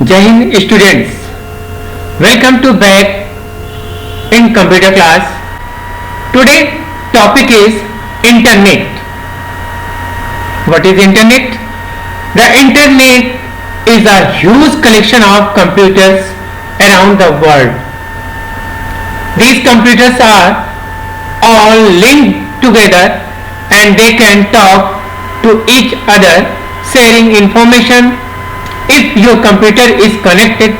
Jai Hind students, welcome to back in computer class. Today topic is internet. What is internet? The internet is a huge collection of computers around the world. These computers are all linked together and they can talk to each other, sharing information. If your computer is connected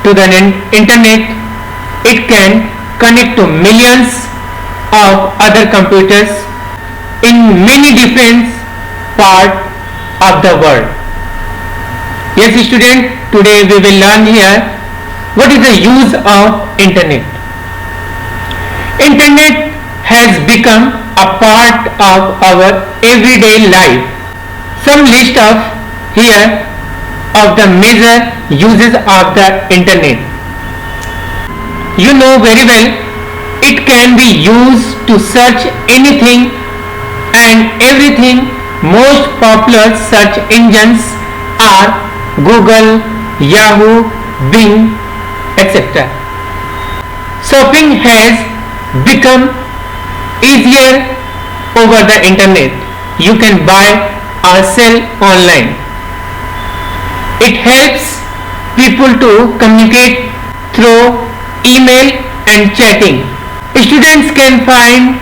to the internet, it can connect to millions of other computers in many different parts of the world. Yes student, today we will learn here what is the use of internet. Internet has become a part of our everyday life. Some list of here of the major uses of the internet. You know very well it can be used to search anything and everything. Most popular search engines are Google, Yahoo, Bing, etc. Shopping has become easier over the internet. You can buy or sell online. It helps people to communicate through email and chatting. Students can find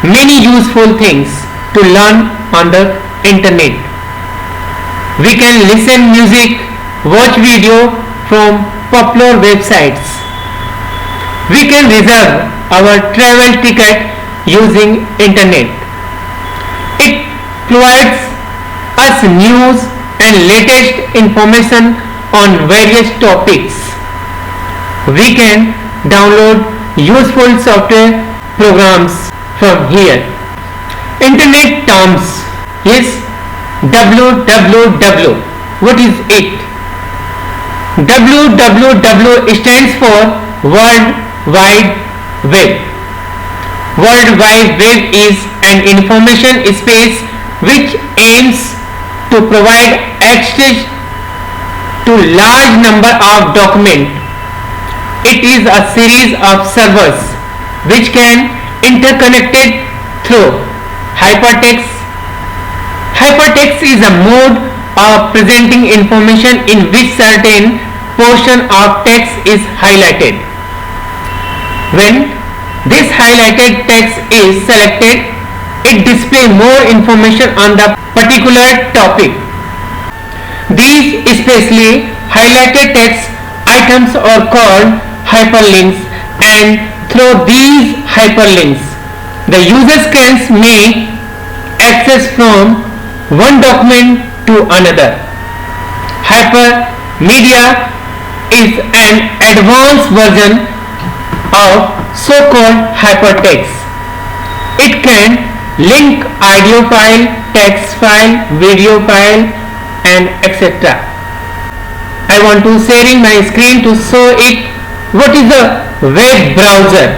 many useful things to learn on the internet. We can listen music, watch video from popular websites. We can reserve our travel ticket using internet. It provides us news and latest information on various topics. We can download useful software programs from here. Internet terms. Yes, www. What is it? www stands for World Wide Web. World Wide Web is an information space which aims to provide access to large number of documents. It is a series of servers which can interconnected through hypertext. Hypertext is a mode of presenting information in which certain portion of text is highlighted. When this highlighted text is selected, it displays more information on the particular topic. These especially highlighted text items are called hyperlinks, and through these hyperlinks the users can make access from one document to another. Hypermedia is an advanced version of so-called hypertext. It can link audio file, text file, video file and etc. I want to sharing my screen to show it. What is a web browser?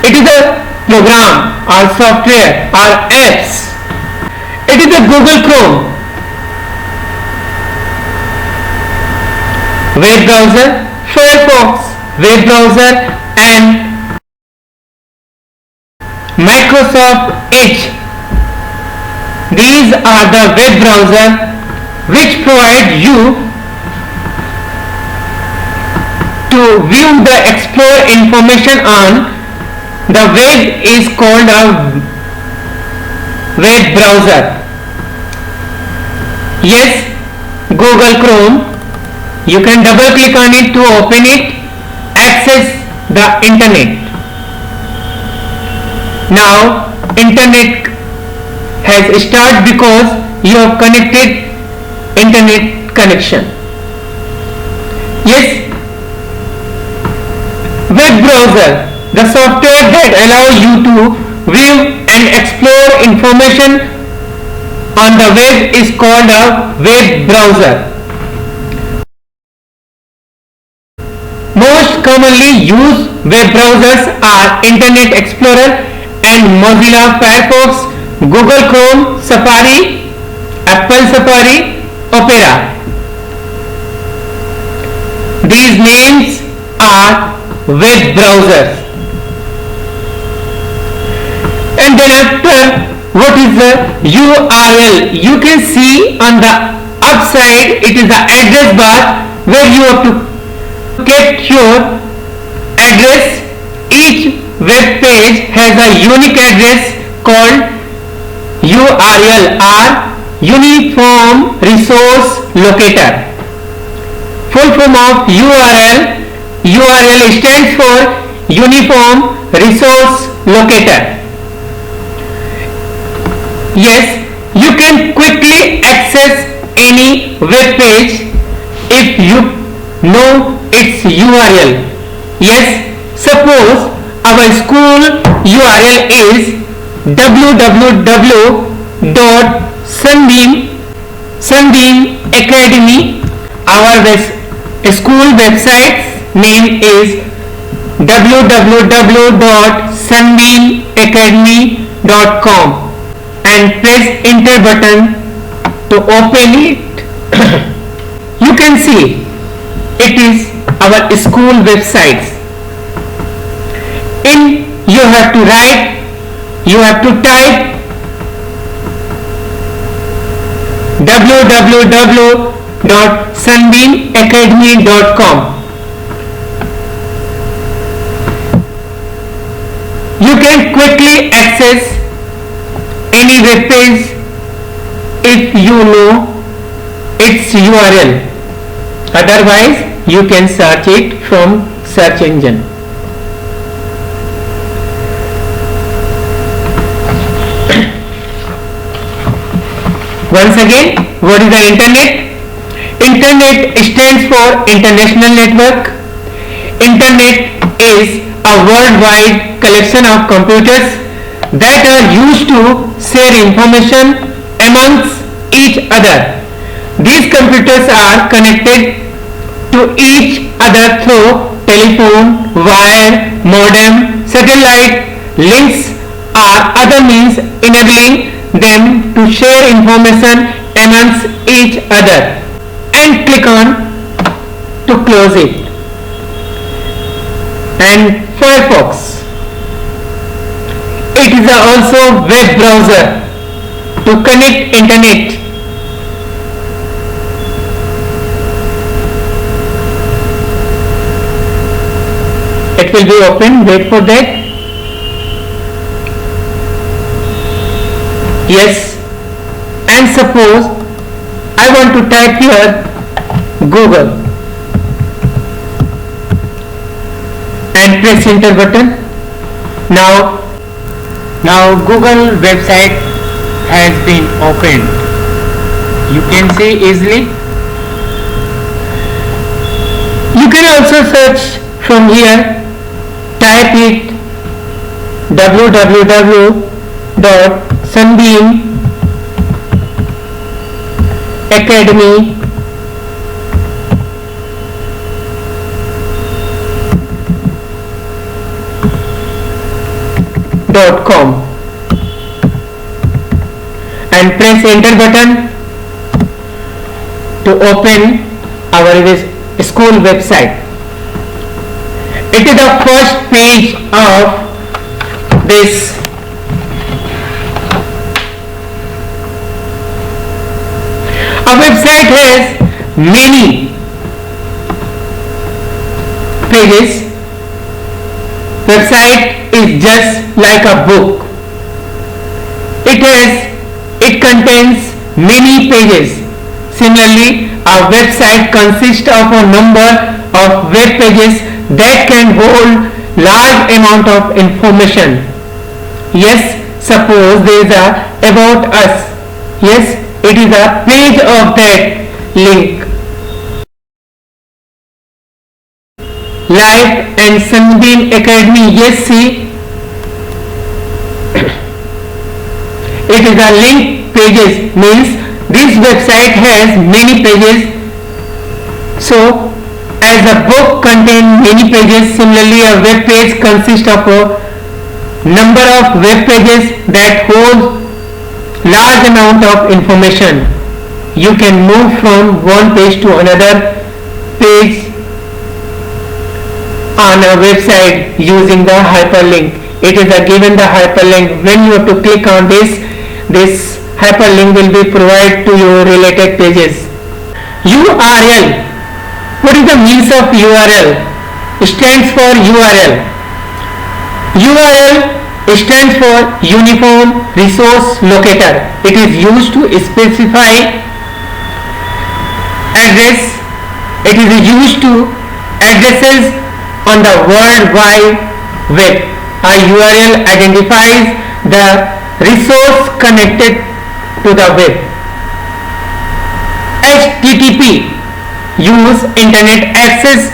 It is a program or software or apps. It is a Google Chrome. Web browser, Firefox web browser and Microsoft Edge. These are the web browser which provide you to view the explore information on the web is called a web browser. Yes, Google Chrome. You can double click on it to open it, access the internet. Now internet has started because you have connected internet connection. Yes, web browser, the software that allows you to view and explore information on the web is called a web browser. Most commonly used web browsers are Internet Explorer and Mozilla Firefox, Google Chrome, Safari, Apple Safari, Opera. these names are web browsers. And then after, what is the URL? You can see on the upside it is the address bar where you have to get your address. Each web page has a unique address called URL or Uniform Resource Locator. Full form of URL. URL stands for Uniform Resource Locator. Yes, you can quickly access any web page if you know its URL. Yes, suppose our school URL is www.sunbeam Academy. Our school website's name is www.sunbeamacademy.com and press enter button to open it. You can see it is our school websites. In you have to type www.sunbeamacademy.com. You can quickly access any web page if you know its URL. Otherwise, you can search it from search engine. Once again, what is the internet? Internet stands for International Network. Internet is a worldwide collection of computers that are used to share information amongst each other. These computers are connected to each other through telephone, wire, modem, satellite links or other means enabling them to share information amongst each other. And click on to close it. And Firefox, it is also web browser to connect internet. It will be open. Wait for that. Yes, and suppose I want to type here Google and press enter button. Now Google website has been opened. You can see easily. You can also search from here. Type it www.sunbeamacademy.com and press enter button to open our school website. It is the first page of this a website has many pages. Website is just like a book. It contains many pages. Similarly, a website consists of a number of web pages that can hold large amount of information. Yes, suppose there is a about us. Yes, it is a page of that link. Life and Sunbeam Academy. Yes, see, it is a link pages, means this website has many pages. So as a book contains many pages, similarly a web page consists of a number of web pages that hold large amount of information. You can move from one page to another page on a website using the hyperlink. It is given the hyperlink. When you have to click on this hyperlink will be provided to your related pages. URL. What is the means of URL? It stands for URL. URL stands for Uniform Resource Locator. It is used to specify address. It is used to addresses on the World Wide Web. A URL identifies the resource connected to the web. HTTP use internet access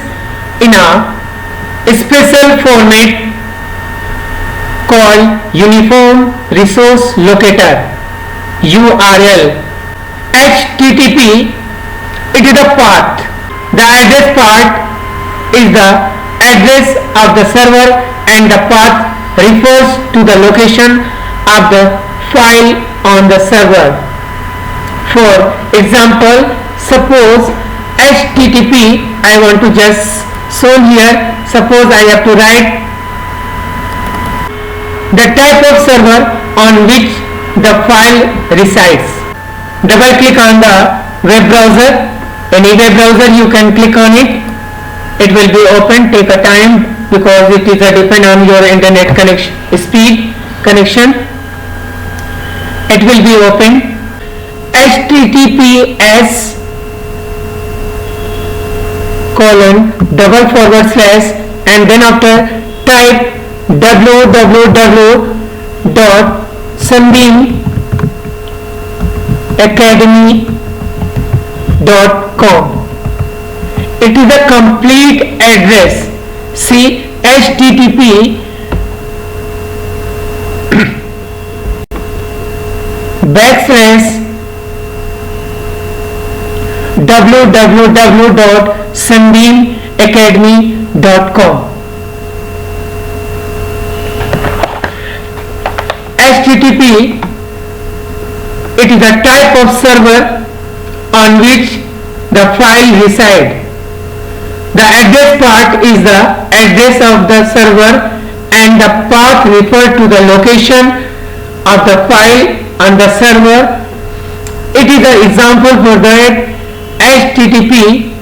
in a special format called Uniform Resource Locator, URL. HTTP, it is the path. The address part is the address of the server and the path refers to the location of the file on the server. For example, suppose HTTP, I want to just show here, suppose I have to write the type of server on which the file resides. Double click on the web browser. Any web browser you can click on it. It will be open. Take a time because it is depend on your internet connection speed connection. It will be open. HTTPS :// and then after type www.sunbeamacademy.com. It is a complete address. See, HTTP /www.sunbeamacademy.com. HTTP, it is a type of server on which the file resides. The address part is the address of the server and the path refer to the location of the file on the server. It is an example for that. HTTP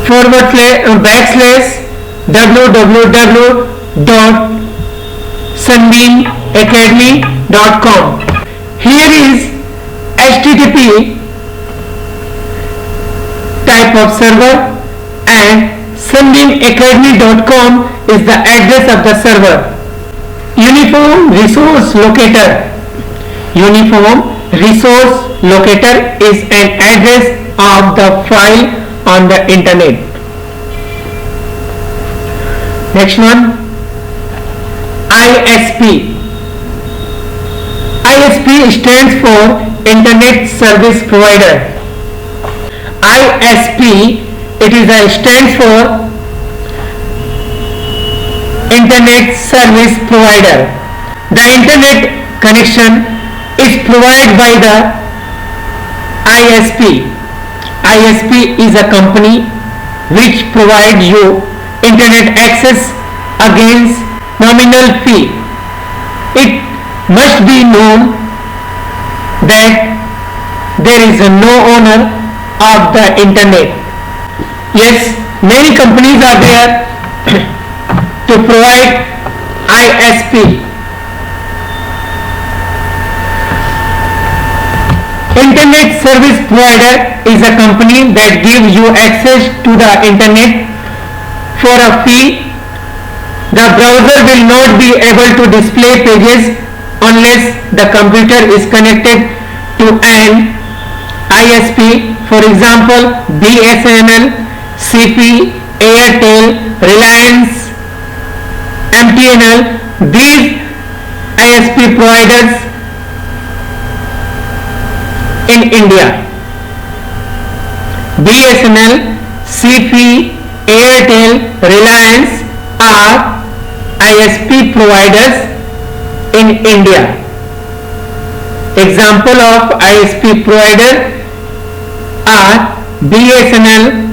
/www.sunbeamacademy.com. Here is HTTP type of server and sunbeamacademy.com is the address of the server. Uniform Resource Locator. Uniform Resource Locator is an address of the file on the internet. Next one, ISP. ISP stands for Internet Service Provider. ISP, it is a stands for Internet Service Provider. The internet connection is provided by the ISP. ISP is a company which provides you internet access against nominal fee. It must be known that there is no owner of the internet. Yes, many companies are there to provide ISP. Internet Service Provider is a company that gives you access to the internet for a fee. The browser will not be able to display pages unless the computer is connected to an ISP. For example, BSNL, CP, Airtel, Reliance, MTNL. These ISP providers in India. BSNL, CP, Airtel, Reliance are ISP providers in India. Example of ISP provider are BSNL,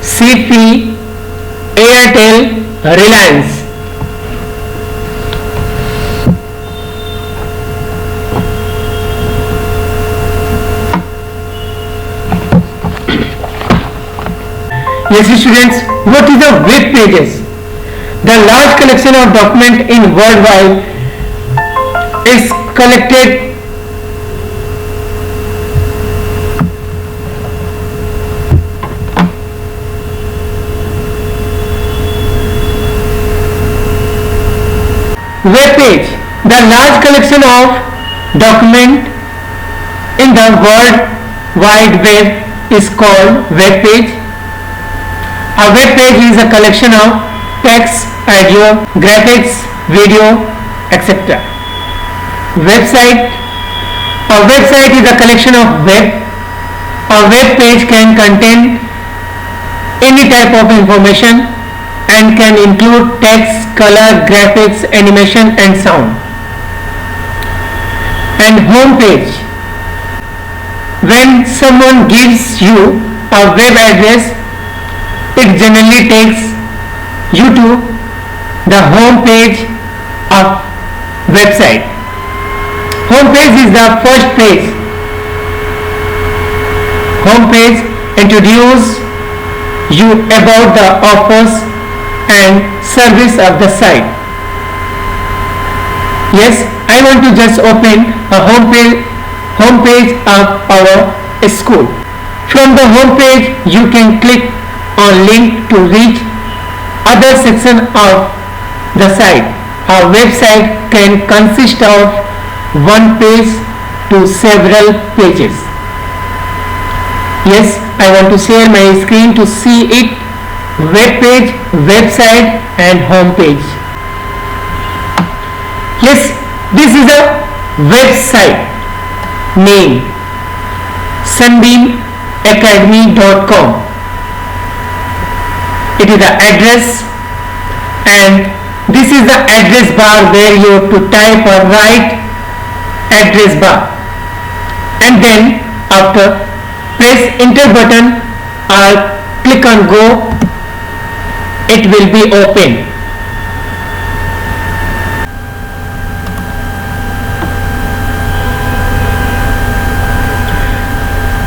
CP, Airtel, Reliance. Yes students, what is the web pages? The large collection of document in worldwide is collected web page. The large collection of document in the World Wide Web is called web page. A web page is a collection of text, audio, graphics, video, etc. Website. A website is a collection of web. A web page can contain any type of information and can include text, color, graphics, animation and sound. And home page. When someone gives you a web address, it generally takes you to the home page of website. Home page is the first page. Home page introduces you about the offers and service of the site. Yes, I want to just open a home page of our school. From the home page you can click on link to reach other section of the site. A website can consist of one page to several pages. Yes, I want to share my screen to see it. Web page, website and home page. Yes, this is a website name sunbeamacademy.com. It is the address and this is the address bar where you have to type or write address bar, and then after press enter button or click on go, it will be open.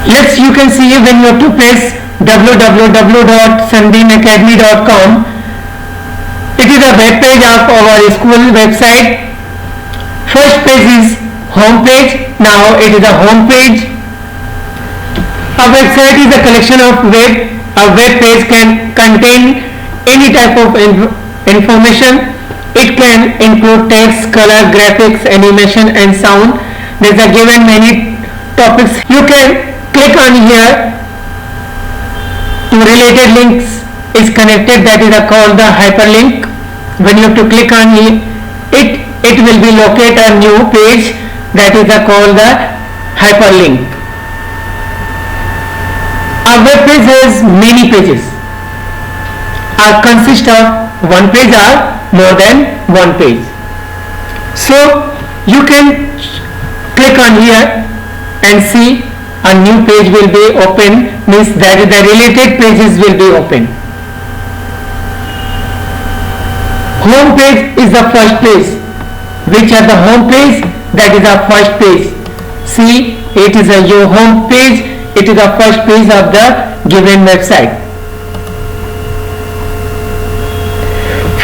Yes, you can see when you have to press www.sunbeamacademy.com. It is a web page of our school website. First page is home page. Now it is a home page. A website is a collection of web. A web page can contain any type of information. It can include text, color, graphics, animation and sound. There are given many topics. You can click on here to related links is connected, that is called the hyperlink. When you have to click on it will be locate a new page, that is called the hyperlink. A web page has many pages, consist of one page or more than one page. So you can click on here and see a new page will be open, means that the related pages will be open. Home page is the first page. Which are the home page? That is the first page. See, it is your home page. It is the first page of the given website.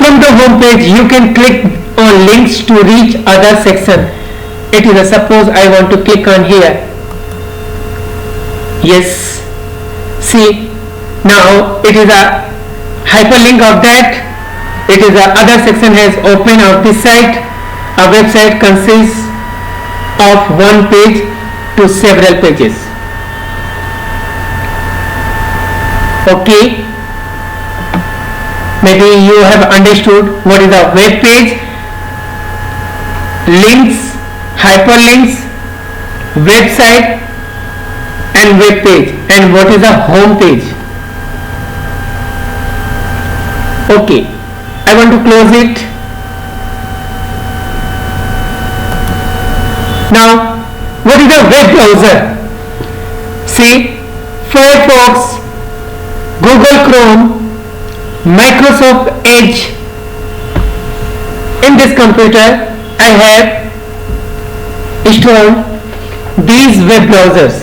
From the home page you can click on links to reach other section. It is suppose I want to click on here. Yes, see, now it is a hyperlink of that. It is the other section has opened of this site. A website consists of one page to several pages. Okay, maybe you have understood what is a web page, links, hyperlinks, website and web page, and what is a home page. Okay, I want to close it. Now what is a web browser? See, Firefox Google Chrome, Microsoft Edge. In this computer I have installed these web browsers.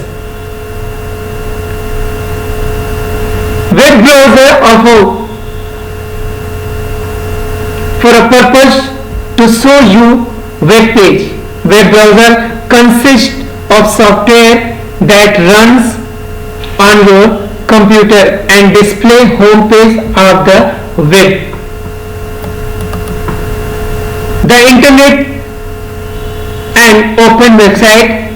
Web browser offer for a purpose to show you web page. Web browser consists of software that runs on your computer and display home page of the web. The internet and open website,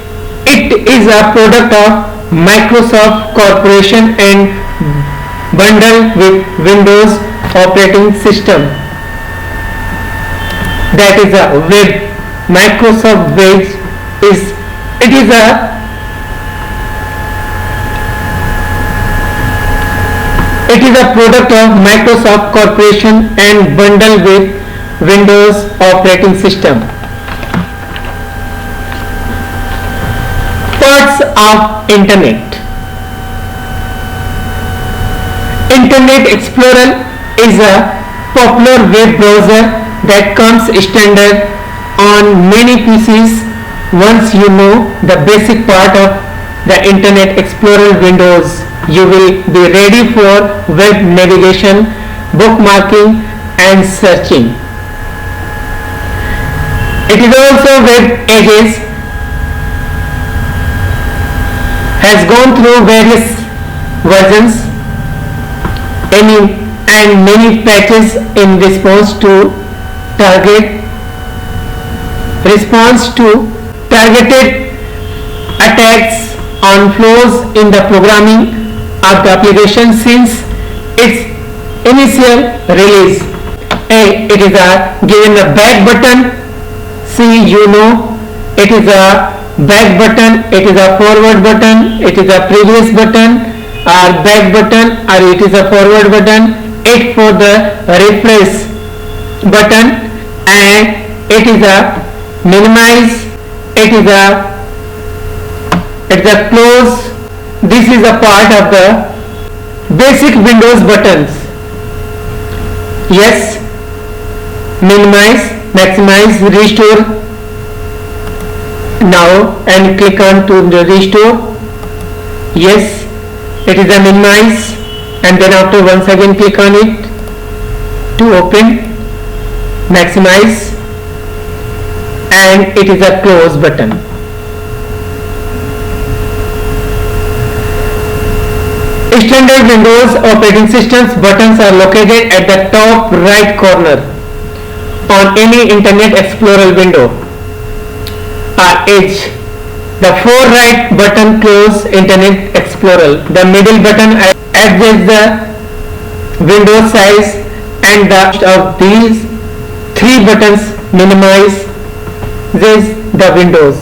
it is a product of Microsoft Corporation and bundled with Windows operating system. That is a web. Microsoft Web is a product of Microsoft Corporation and bundled with Windows operating system. Parts of Internet. Internet Explorer is a popular web browser that comes standard on many PCs. Once you know the basic part of the Internet Explorer Windows, you will be ready for web navigation, bookmarking and searching. It is also Web Edges has gone through various versions and many patches in response to targeted attacks on flaws in the programming of the application since its initial release. It is given a back button. See, you know, it is a back button, it is a forward button, it is a previous button or back button, or it is a forward button. It for the refresh button, and it is a minimize, it is a close. This is a part of the basic Windows buttons. Yes, minimize, maximize, restore. Now and click on to the restore. Yes, it is a minimize, and then after once again click on it to open, maximize, and it is a close button. Standard Windows operating systems buttons are located at the top right corner on any Internet Explorer window or edge. The fore right button close Internet Explorer. The middle button adjusts the window size, and the of these three buttons minimizes the windows,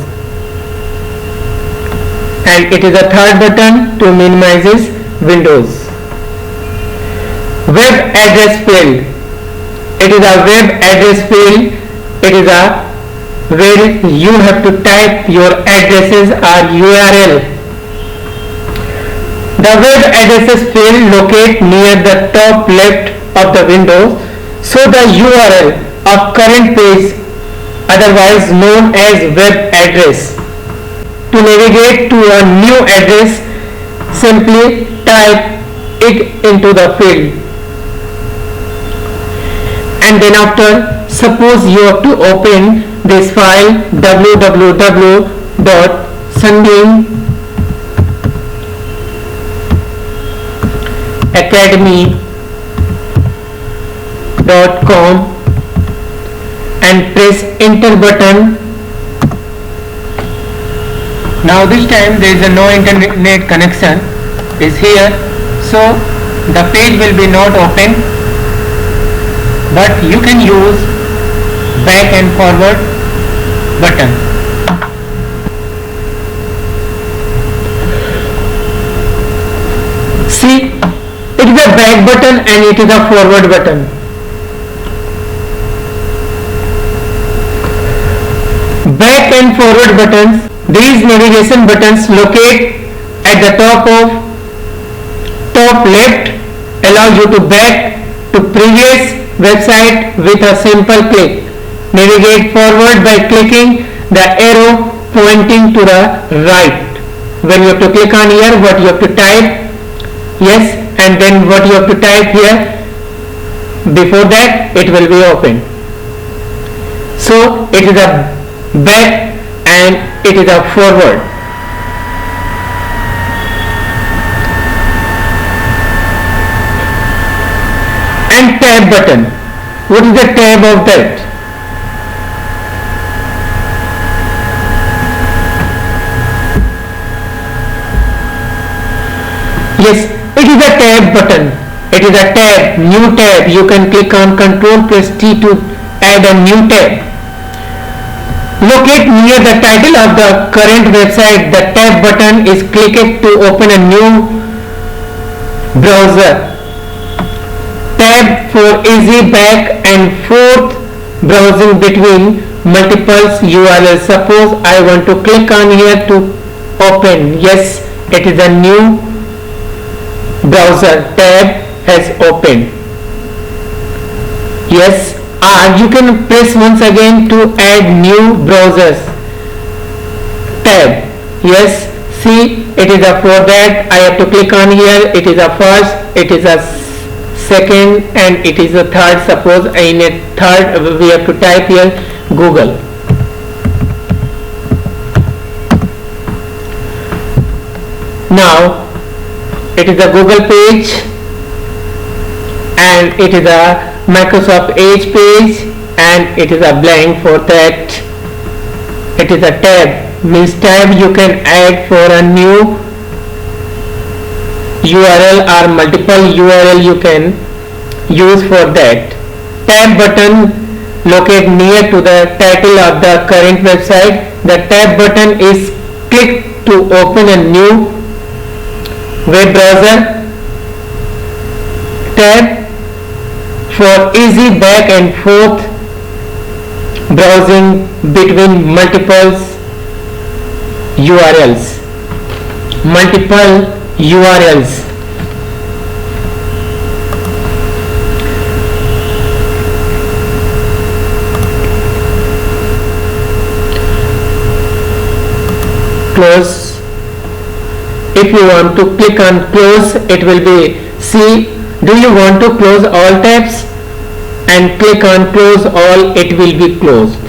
and it is a third button to minimizes Windows. Web address field. It is a web address field. It is a where you have to type your addresses or URL. The web addresses field locate near the top left of the window, so the URL of current page, otherwise known as web address. To navigate to a new address, simply type it into the field, and then after, suppose you have to open this file www.sunbeamacademy.com and press enter button. Now this time there is a no internet connection is here, so the page will be not open, but you can use back and forward button. See, it is a back button and it is a forward button. Back and forward buttons, these navigation buttons locate at the top left allow you to back to previous website with a simple click. Navigate forward by clicking the arrow pointing to the right. When you have to click on here, what you have to type, yes, and then what you have to type here, before that it will be open. So it is a back and it is a forward. And tab button, what is the tab of that? Yes, it is a tab button. It is a tab, new tab. You can click on Ctrl plus T to add a new tab. Locate near the title of the current website. The tab button is clicked to open a new browser. Tab for easy back and forth browsing between multiple URLs. Suppose I want to click on here to open. Yes, it is a new browser. Tab has opened. Yes, or you can press once again to add new browsers. Tab. Yes, see, it is a for that I have to click on here. It is a first, it is a second, and it is a third. Suppose in a third we have to type here Google. Now it is a Google page and it is a Microsoft Edge page and it is a blank. For that it is a tab, means tab you can add for a new URL or multiple URL you can use for that. Tab button located near to the title of the current website. The tab button is clicked to open a new web browser. Tab for easy back and forth browsing between multiple URLs. Multiple URLs. Close. If you want to click on close, it will be, see, do you want to close all tabs? And click on close all, it will be closed.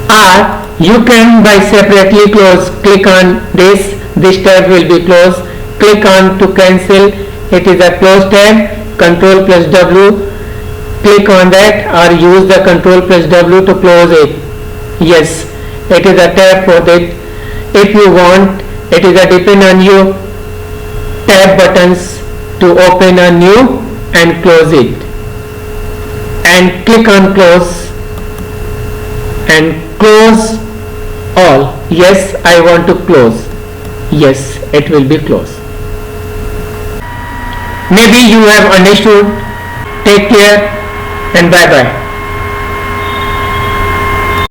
Or you can by separately close, click on this tab will be closed. Click on to cancel, it is a close tab, Ctrl plus W, click on that or use the Ctrl plus W to close it. Yes, it is a tab for that. If you want, it is a depend on you tab buttons to open a new and close it. And click on close and close all. Yes, I want to close. Yes, it will be closed. Maybe you have understood. Take care and bye bye.